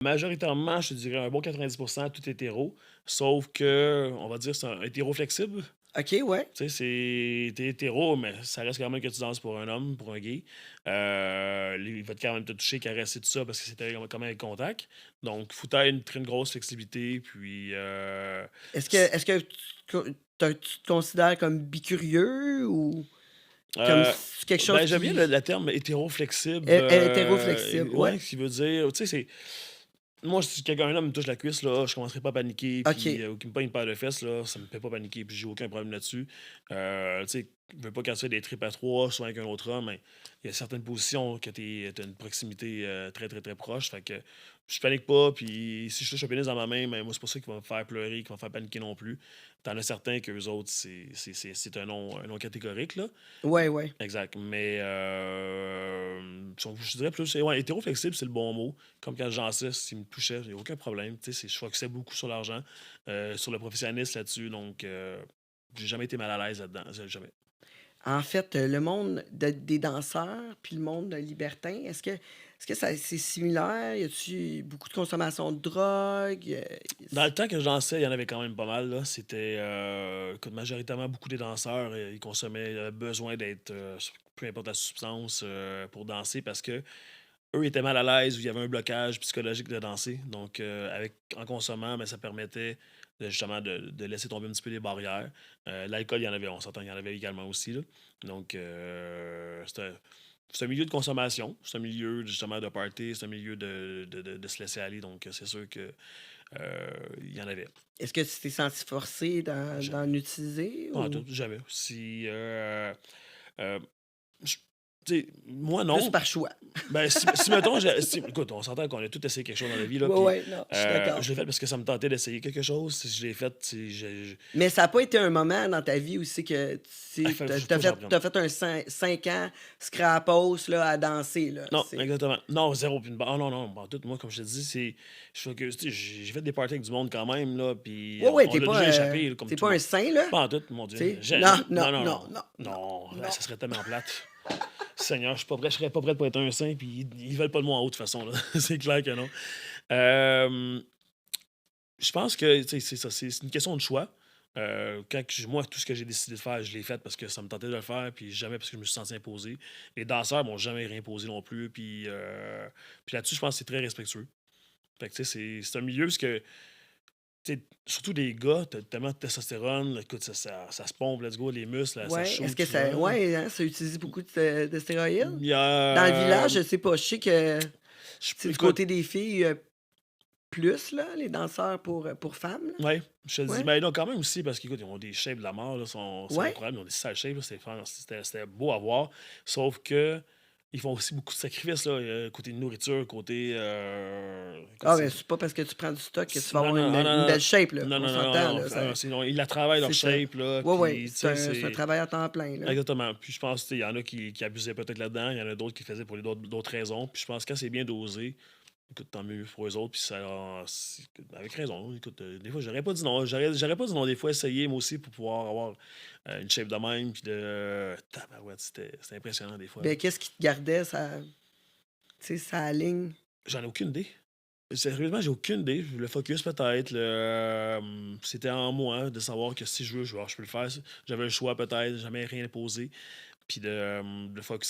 Majoritairement, je te dirais un bon 90% tout hétéro, sauf que, on va dire, c'est un hétéro flexible. OK, ouais. Tu sais, t'es hétéro, mais ça reste quand même que tu danses pour un homme, pour un gay. Il va quand même te toucher, caresser, tout ça, parce que c'était quand même avec contact. Donc, faut avoir une très grosse flexibilité, puis... Est-ce que tu te considères comme bicurieux ou comme Euh, c'est quelque chose ben, j'aime bien qui le terme hétéro-flexible. hétéro-flexible? Ouais. Ouais, qui veut dire, tu sais, c'est. Moi, si quelqu'un, un homme me touche la cuisse, là, je commencerai pas à paniquer, puis OK. ou qu'il me pogne une paire de fesses, là, ça me fait pas paniquer, puis j'ai aucun problème là-dessus. Tu sais, je veux pas quand tu fais des tripes à trois, soit avec un autre homme, mais il y a certaines positions que t'as une proximité très, très, très proche. Fait que je panique pas, puis si je touche un pénis dans ma main, ben, moi, c'est pas ça qui va me faire pleurer, qui va me faire paniquer non plus. T'en as certains qu'eux autres, c'est un nom catégorique, là. Ouais, ouais. Exact. Mais je dirais plus, ouais, hétéro-flexible, c'est le bon mot. Comme quand Jean 6, s'il me touchait, j'ai aucun problème. Tu sais, je focusais beaucoup sur l'argent, sur le professionnalisme là-dessus. Donc, j'ai jamais été mal à l'aise là-dedans. Jamais. En fait, le monde des danseurs puis le monde libertin, est-ce que ça c'est similaire? Y a-tu beaucoup de consommation de drogue? Dans le temps que je dansais, il y en avait quand même pas mal. Là. C'était écoute, majoritairement beaucoup des danseurs, ils consommaient, ils avaient besoin d'être, peu importe la substance, pour danser parce que eux étaient mal à l'aise ou il y avait un blocage psychologique de danser. Donc, en consommant, ben, ça permettait justement de laisser tomber un petit peu les barrières. L'alcool, il y en avait, on s'entend, il y en avait également aussi. Là. Donc, c'est un milieu de consommation, c'est un milieu justement de party, c'est un milieu de se laisser aller. Donc, c'est sûr que il y en avait. Est-ce que tu t'es senti forcé Jamais. d'en utiliser Pas en ou tout, jamais. Si, euh, je- tu sais, moi, plus non. par choix? Ben, si mettons, écoute, on s'entend qu'on a tous essayé quelque chose dans la vie, là, Ouais, puis ouais, non, je suis d'accord. je l'ai fait parce que ça me tentait d'essayer quelque chose. Si je l'ai fait, Mais ça a pas été un moment dans ta vie où c'est que il tu faut, sais, faut que j'en prenne. tu fait un 5 ans scrapos là, à danser, là, Non, c'est exactement. Non, zéro. Puis oh non, non. En tout, moi, comme je te dis, je fais que, tu sais, j'ai fait des parties avec du monde quand même, là, puis ouais, ouais, on l'a déjà échappé, là, comme tu tout le pas un monde. saint, là, Pas en tout, mon tu Dieu. sais? Non, Jamais. non, Non, non, non, non. non, non, Non, non. ça serait tellement plate. Seigneur, je serais pas prêt pour être un saint, puis ils veulent pas de moi en haut, de toute façon, là. C'est clair que non. Euh, Je pense que c'est ça, c'est une question de choix. Moi, tout ce que j'ai décidé de faire, je l'ai fait parce que ça me tentait de le faire, puis jamais parce que je me suis senti imposé. Les danseurs m'ont jamais rien imposé non plus, puis là-dessus, je pense que c'est très respectueux. Fait que, tu sais, c'est un milieu parce que, tu sais, surtout les gars, t'as tellement de testostérone, là, écoute, ça se pompe, let's go, les muscles, là, ça Ouais, est-ce shoot, que tu ça vois. ouais, hein, ça utilise beaucoup de stéroïdes? Il y Dans le a. village, je sais pas, je sais que c'est du Écoute, côté des filles, plus là, les danseurs pour femmes, là. ouais, je te dis, Ouais? ben non, quand même aussi, parce qu'écoute, ils ont des shapes de la mort, là, c'est Ouais? incroyable, ils ont des sales shapes, là, c'était beau à voir. Sauf que ils font aussi beaucoup de sacrifices, là, côté nourriture, côté. Écoute, Ah ben, c'est pas parce que tu prends du stock que tu vas Non, avoir non, non, une non, belle shape, là. non, On non, non, s'entend, non, là, non, non, ils la travaillent leur c'est ça. shape, là, Ouais, ouais, puis, tu sais, c'est un c'est. travail à temps plein, là. Exactement. Puis je pense qu'il y en a qui abusaient peut-être là-dedans, il y en a d'autres qui faisaient pour d'autres raisons. Puis je pense que quand c'est bien dosé, écoute, tant mieux pour eux autres. Puis avec raison. Écoute, des fois, j'aurais pas dit non. J'aurais pas dit non. Des fois, essayer, moi aussi, pour pouvoir avoir une shape de même. Puis tabarouette, c'était impressionnant, des fois. Là. Ben, qu'est-ce qui te gardait ça tu sais, ça ligne? J'en ai aucune idée. Sérieusement, j'ai aucune idée. Le focus, peut-être. C'était en moi de savoir que si je veux, je peux le faire. J'avais le choix, peut-être. Jamais rien imposé. Puis de focuser.